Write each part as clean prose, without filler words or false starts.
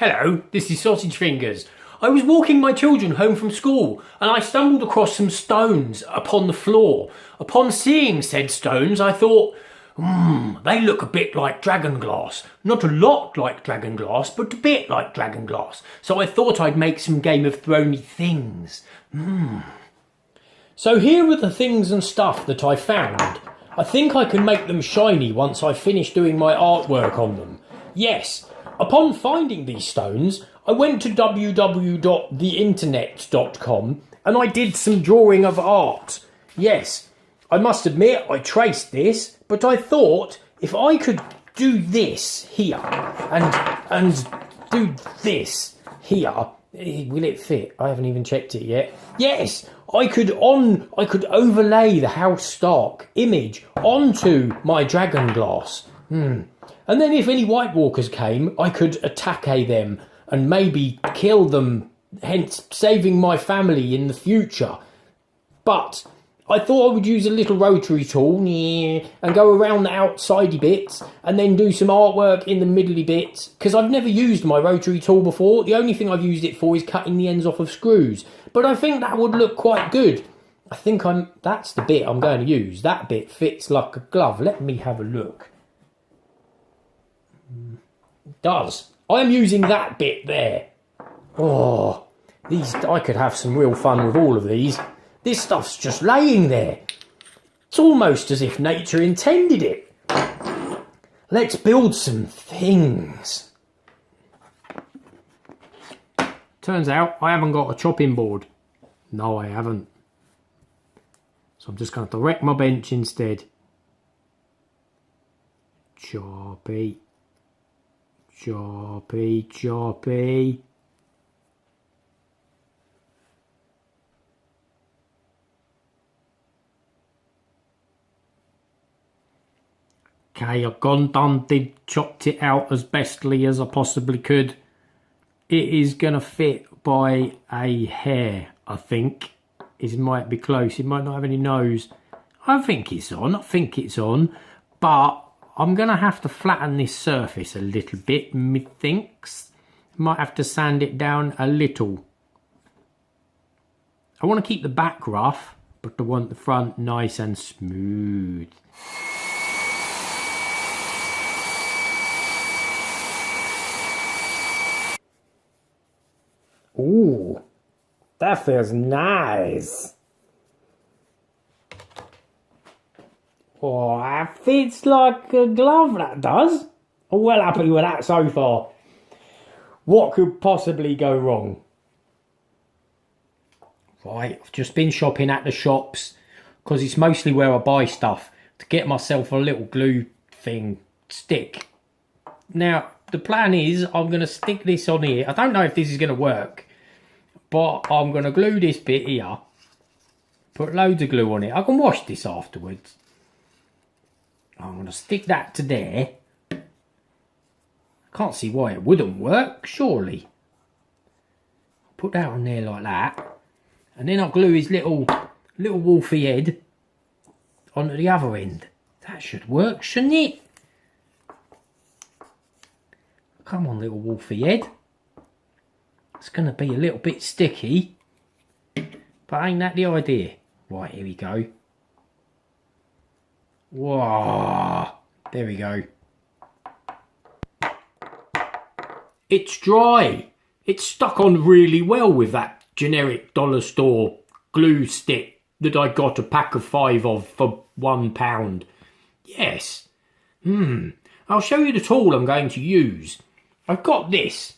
Hello, this is Sausage Fingers. I was walking my children home from school and I stumbled across some stones upon the floor. Upon seeing said stones, I thought, they look a bit like dragon glass. Not a lot like dragon glass, but a bit like dragon glass. So I thought I'd make some Game of Thrones things. So here are the things and stuff that I found. I think I can make them shiny once I finish doing my artwork on them. Yes, upon finding these stones, I went to www.theinternet.com and I did some drawing of art. Yes, I must admit I traced this, but I thought if I could do this here and do this here, will it fit? I haven't even checked it yet. Yes, I could overlay the House Stark image onto my dragon glass. And then if any White Walkers came, I could attack them and maybe kill them, hence saving my family in the future. But I thought I would use a little rotary tool and go around the outsidey bits and then do some artwork in the middly bits, because I've never used my rotary tool before. The only thing I've used it for is cutting the ends off of screws. But I think that would look quite good. I think that's the bit I'm going to use. That bit fits like a glove. Let me have a look. It does. I'm using that bit there. Oh, I could have some real fun with all of these. This stuff's just laying there. It's almost as if nature intended it. Let's build some things. Turns out I haven't got a chopping board. No, I haven't. So I'm just going to direct my bench instead. Choppy. Choppy, choppy. Okay, I've chopped it out as bestly as I possibly could. It is going to fit by a hair, I think. It might be close, it might not have any nose. I think it's on, but I'm going to have to flatten this surface a little bit, methinks. Might have to sand it down a little. I want to keep the back rough, but I want the front nice and smooth. Ooh, that feels nice. Oh, that fits like a glove, that does. I'm well happy with that so far. What could possibly go wrong? Right, I've just been shopping at the shops because it's mostly where I buy stuff to get myself a little glue thing stick. Now, the plan is I'm going to stick this on here. I don't know if this is going to work, but I'm going to glue this bit here. Put loads of glue on it. I can wash this afterwards. I'm going to stick that to there. Can't see why it wouldn't work, surely. Put that on there like that. And then I'll glue his little wolfy head onto the other end. That should work, shouldn't it? Come on, little wolfy head. It's going to be a little bit sticky. But ain't that the idea? Right, here we go. Whoa, there we go. It's dry. It's stuck on really well with that generic dollar store glue stick that I got a pack of 5 of for £1. Yes. I'll show you the tool I'm going to use. I've got this.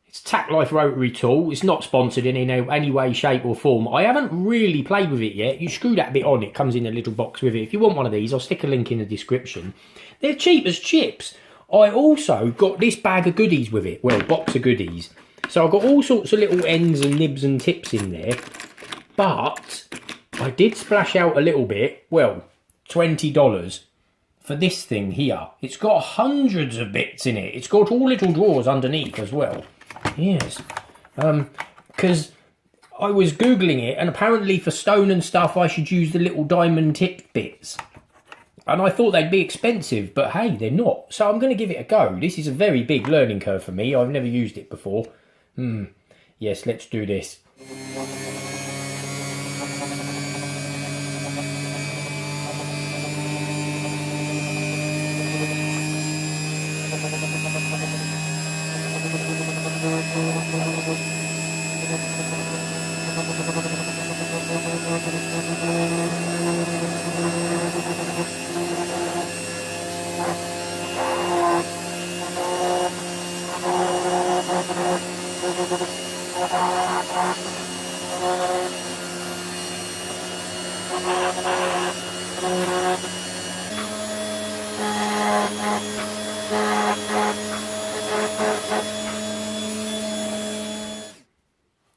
It's Tack Life Rotary tool. It's not sponsored in any way, shape or form. I haven't really played with it yet. You screw that bit on, it comes in a little box with it. If you want one of these, I'll stick a link in the description. They're cheap as chips. I also got this bag of goodies with it. Well, box of goodies. So I've got all sorts of little ends and nibs and tips in there. But I did splash out a little bit. Well, $20 for this thing here. It's got hundreds of bits in it. It's got all little drawers underneath as well. Yes, because I was Googling it, and apparently for stone and stuff I should use the little diamond tipped bits. And I thought they'd be expensive, but hey, they're not. So I'm going to give it a go. This is a very big learning curve for me. I've never used it before. Yes, let's do this.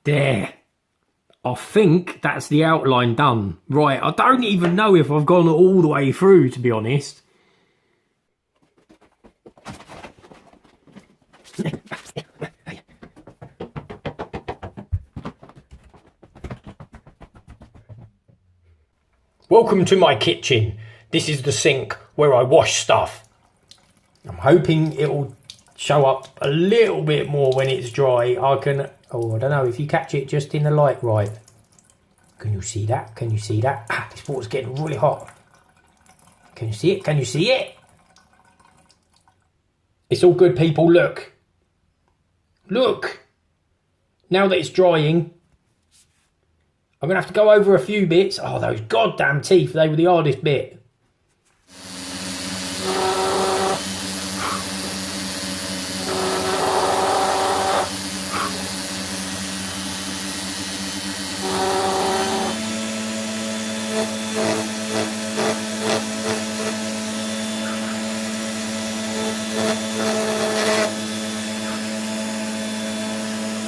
There. I think that's the outline done. Right, I don't even know if I've gone all the way through, to be honest. Welcome to my kitchen. This is the sink where I wash stuff. I'm hoping it'll show up a little bit more when it's dry. I don't know if you catch it just in the light right. Can you see that? Can you see that? Ah, this water's getting really hot. Can you see it? Can you see it? It's all good, people. Look. Look. Now that it's drying, I'm going to have to go over a few bits. Oh, those goddamn teeth, they were the hardest bit.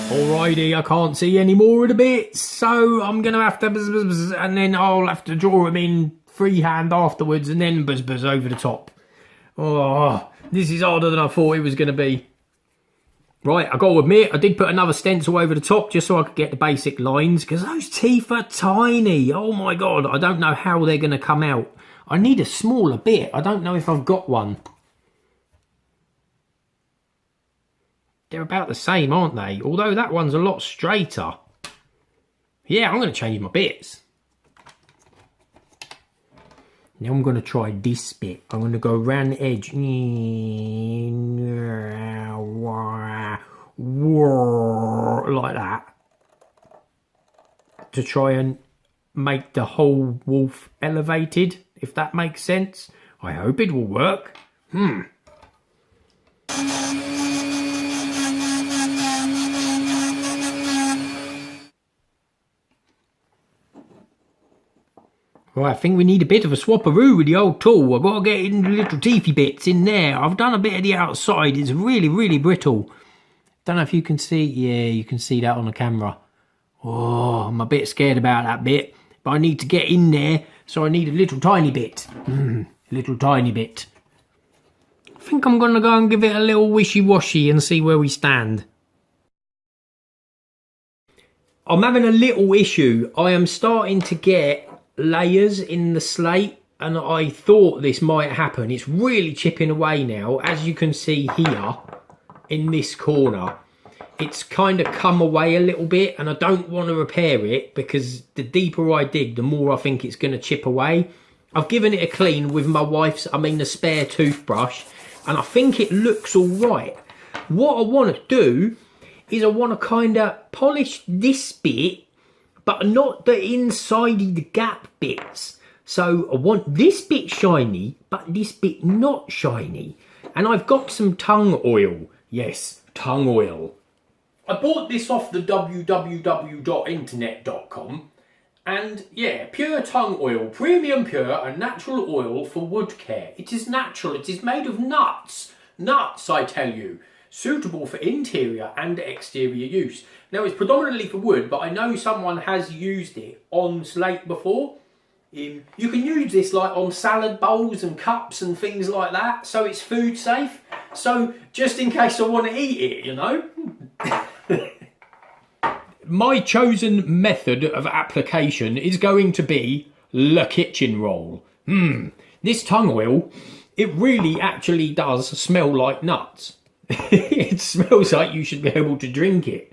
Alrighty, I can't see any more of the bits, so I'm going to have to and then I'll have to draw them in freehand afterwards and then buzz over the top. Oh, this is harder than I thought it was going to be. Right, I got to admit, I did put another stencil over the top just so I could get the basic lines, because those teeth are tiny. Oh my god, I don't know how they're going to come out. I need a smaller bit. I don't know if I've got one. They're about the same, aren't they? Although that one's a lot straighter. Yeah, I'm going to change my bits. Now I'm going to try this bit. I'm going to go around the edge. Like that. To try and make the whole wolf elevated, if that makes sense. I hope it will work. Right, I think we need a bit of a swapperoo with the old tool. I've got to get in the little teethy bits in there. I've done a bit of the outside. It's really, really brittle. Don't know if you can see. Yeah, you can see that on the camera. Oh, I'm a bit scared about that bit. But I need to get in there, so I need a little tiny bit. A little tiny bit. I think I'm going to go and give it a little wishy-washy and see where we stand. I'm having a little issue. I am starting to get layers in the slate, and I thought this might happen. It's really chipping away now, as you can see here in this corner. It's kind of come away a little bit, and I don't want to repair it because the deeper I dig, the more I think it's going to chip away. I've given it a clean with my wife's, the spare toothbrush, and I think it looks all right. What I want to do is I want to kind of polish this bit, but not the inside the gap bits. So I want this bit shiny, but this bit not shiny. And I've got some tongue oil. Yes, tongue oil. I bought this off the www.internet.com. And yeah, pure tongue oil, premium pure and natural oil for wood care. It is natural, it is made of nuts. Nuts, I tell you. Suitable for interior and exterior use. Now, it's predominantly for wood, but I know someone has used it on slate before. You can use this like on salad bowls and cups and things like that, so it's food safe. So, just in case I want to eat it, you know. My chosen method of application is going to be the kitchen roll. This tung oil, it really actually does smell like nuts. It smells like you should be able to drink it.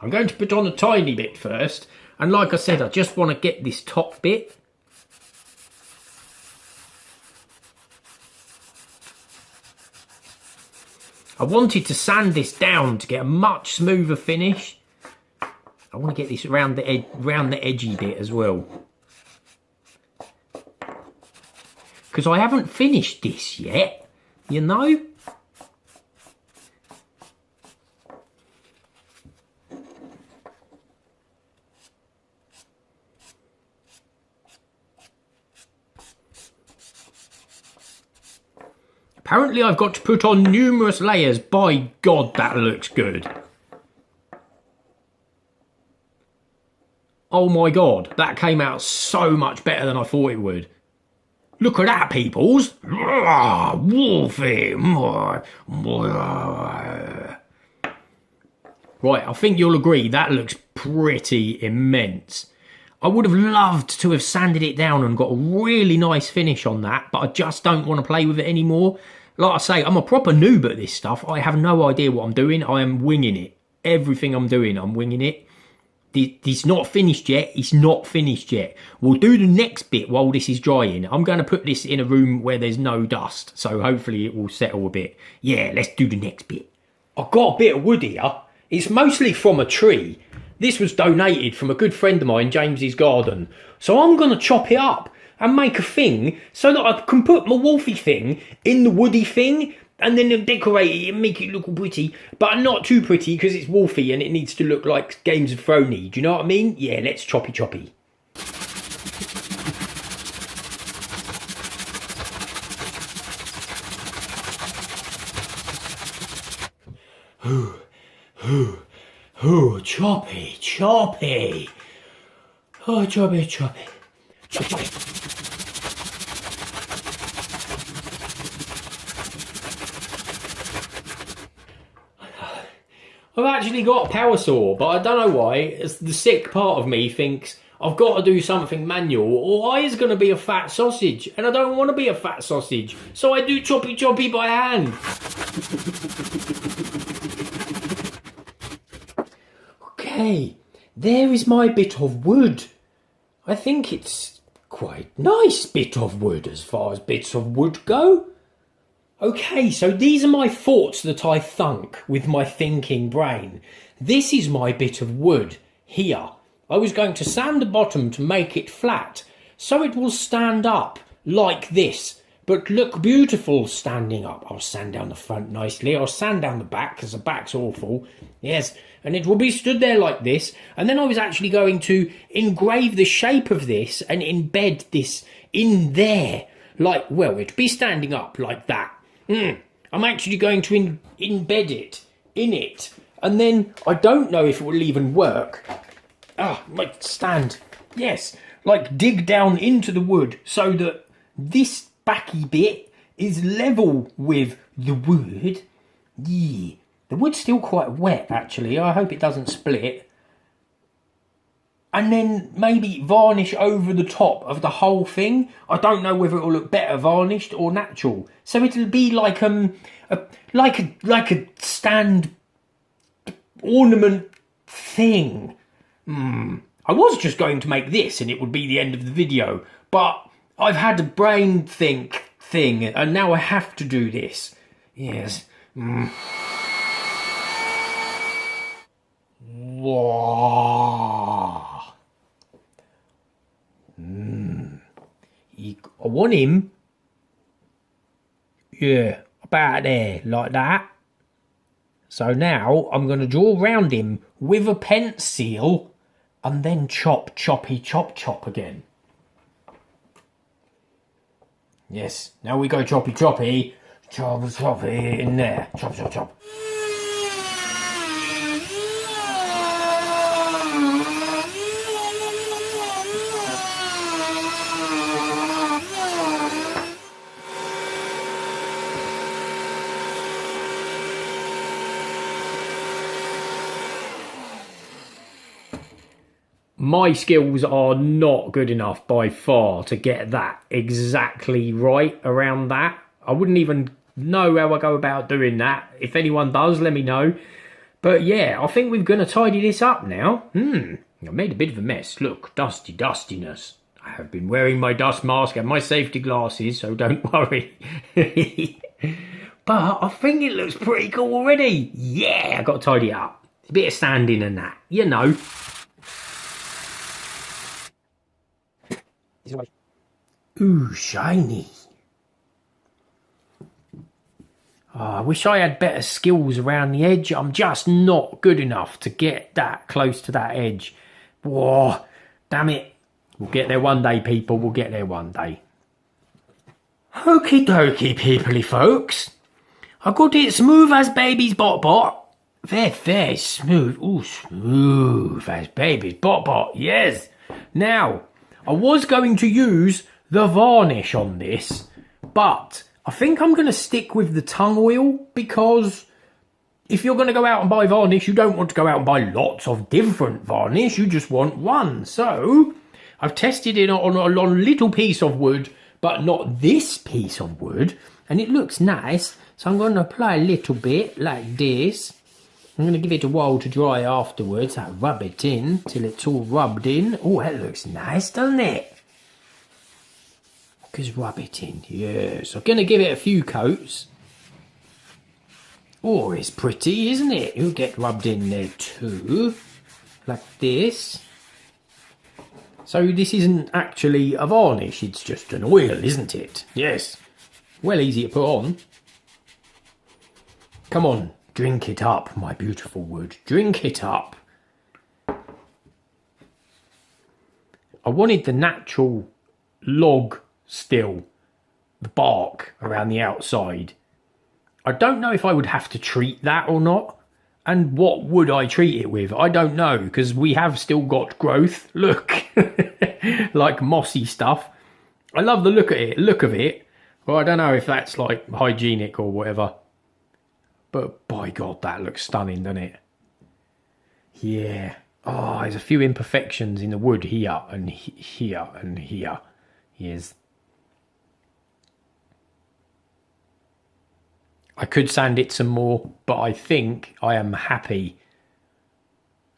I'm going to put on a tiny bit first, and like I said, I just want to get this top bit. I wanted to sand this down to get a much smoother finish. I want to get this around the edgy bit as well. Because I haven't finished this yet, you know? Apparently I've got to put on numerous layers. By God, that looks good. Oh my God, that came out so much better than I thought it would. Look at that, peoples. Wolfie. Right, I think you'll agree that looks pretty immense. I would have loved to have sanded it down and got a really nice finish on that, but I just don't want to play with it anymore. Like I say, I'm a proper noob at this stuff. I have no idea what I'm doing. I am winging it. Everything I'm doing, I'm winging it. It's not finished yet. It's not finished yet. We'll do the next bit while this is drying. I'm going to put this in a room where there's no dust, so hopefully it will settle a bit. Yeah, let's do the next bit. I've got a bit of wood here. It's mostly from a tree. This was donated from a good friend of mine, James's garden. So I'm going to chop it up and make a thing so that I can put my wolfie thing in the woody thing and then decorate it and make it look pretty, but not too pretty because it's wolfy and it needs to look like Games of Thrones. Do you know what I mean? Yeah, let's choppy. Choppy. Oh, choppy. Chop. I've actually got a power saw, but I don't know why. It's the sick part of me thinks I've got to do something manual or I is going to be a fat sausage, and I don't want to be a fat sausage, so I do choppy by hand. Okay, there is my bit of wood. I think it's quite nice bit of wood as far as bits of wood go. Okay, so these are my thoughts that I thunk with my thinking brain. This is my bit of wood here. I was going to sand the bottom to make it flat, so it will stand up like this, but look beautiful standing up. I'll sand down the front nicely. I'll sand down the back because the back's awful. Yes, and it will be stood there like this. And then I was actually going to engrave the shape of this and embed this in there. Like, well, it'd be standing up like that. I'm actually going to embed it in it. And then I don't know if it will even work. Might stand. Yes, like dig down into the wood so that this backy bit is level with the wood. Yeah, the wood's still quite wet actually. I hope it doesn't split. And then maybe varnish over the top of the whole thing. I don't know whether it will look better varnished or natural. So it'll be like a stand ornament thing. I was just going to make this and it would be the end of the video, but I've had a brain think thing and now I have to do this. Yes. Wow. I want him, yeah, about there, like that. So now I'm going to draw around him with a pencil and then chop again. Yes, now we go choppy, in there, chop. my skills are not good enough by far to get that exactly right around that. I wouldn't even know how I go about doing that. If anyone does, let me know. But yeah, I think we're going to tidy this up now. I made a bit of a mess. Look, dustiness. I have been wearing my dust mask and my safety glasses, so don't worry. But I think it looks pretty cool already. Yeah, I got to tidy it up. A bit of sanding and that, you know. Ooh, shiny. Oh, I wish I had better skills around the edge. I'm just not good enough to get that close to that edge. Whoa, damn it. We'll get there one day, people. We'll get there one day. Okie dokie, peoply folks. I got it smooth as baby's bot. Very smooth. Ooh, smooth as baby's bot. Yes. Now, I was going to use the varnish on this, but I think I'm going to stick with the tung oil, because if you're going to go out and buy varnish, you don't want to go out and buy lots of different varnish. You just want one. So I've tested it on a little piece of wood, but not this piece of wood, and it looks nice. So I'm going to apply a little bit like this. I'm going to give it a while to dry afterwards. I rub it in till it's all rubbed in. Oh, that looks nice, doesn't it? Just rub it in. Yes, I'm going to give it a few coats. Oh, it's pretty, isn't it? It'll get rubbed in there too. Like this. So this isn't actually a varnish, it's just an oil, isn't it? Yes. Well, easy to put on. Come on, drink it up, my beautiful wood. Drink it up. I wanted the natural log still, the bark around the outside. I don't know if I would have to treat that or not. And what would I treat it with? I don't know, because we have still got growth. Look, like mossy stuff. I love the look of it. Well, I don't know if that's like hygienic or whatever. But by God, that looks stunning, doesn't it? Yeah. Oh, there's a few imperfections in the wood here and here and here. Yes. I could sand it some more, but I think I am happy.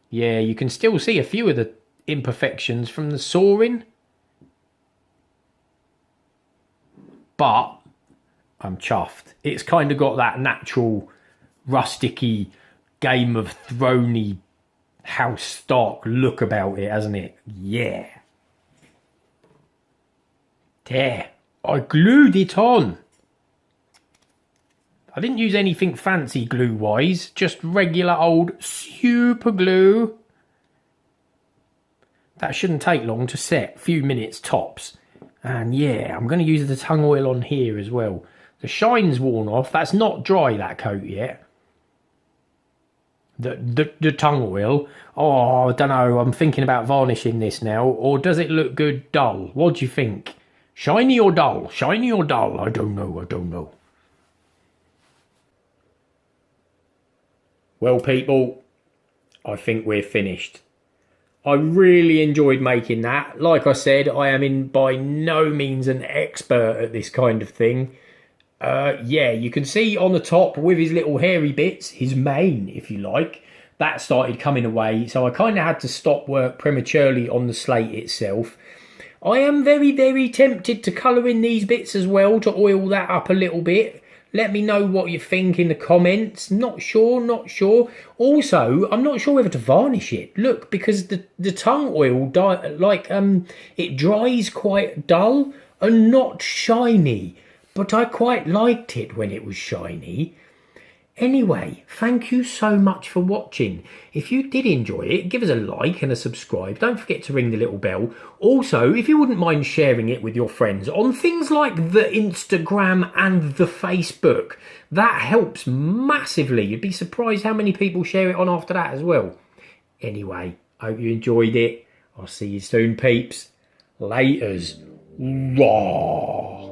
Yeah, you can still see a few of the imperfections from the sawing. But I'm chuffed. It's kind of got that natural rusticy Game of Thrones-y House Stark look about it, hasn't it? Yeah. There. I glued it on. I didn't use anything fancy glue-wise, just regular old super glue. That shouldn't take long to set, a few minutes tops. And yeah, I'm going to use the tung oil on here as well. The shine's worn off, that's not dry, that coat yet. The tung oil, oh, I don't know, I'm thinking about varnishing this now. Or does it look good dull? What do you think? Shiny or dull? Shiny or dull? I don't know. Well, people, I think we're finished. I really enjoyed making that. Like I said, I am by no means an expert at this kind of thing. Yeah, you can see on the top with his little hairy bits, his mane, if you like, that started coming away. So I kind of had to stop work prematurely on the slate itself. I am very, very tempted to colour in these bits as well, to oil that up a little bit. Let me know what you think in the comments. Not sure. Also, I'm not sure whether to varnish it. Look, because the tung oil, it dries quite dull and not shiny. But I quite liked it when it was shiny. Anyway, thank you so much for watching. If you did enjoy it, give us a like and a subscribe. Don't forget to ring the little bell. Also, if you wouldn't mind sharing it with your friends on things like the Instagram and the Facebook, that helps massively. You'd be surprised how many people share it on after that as well. Anyway, hope you enjoyed it. I'll see you soon, peeps. Laters. Raw.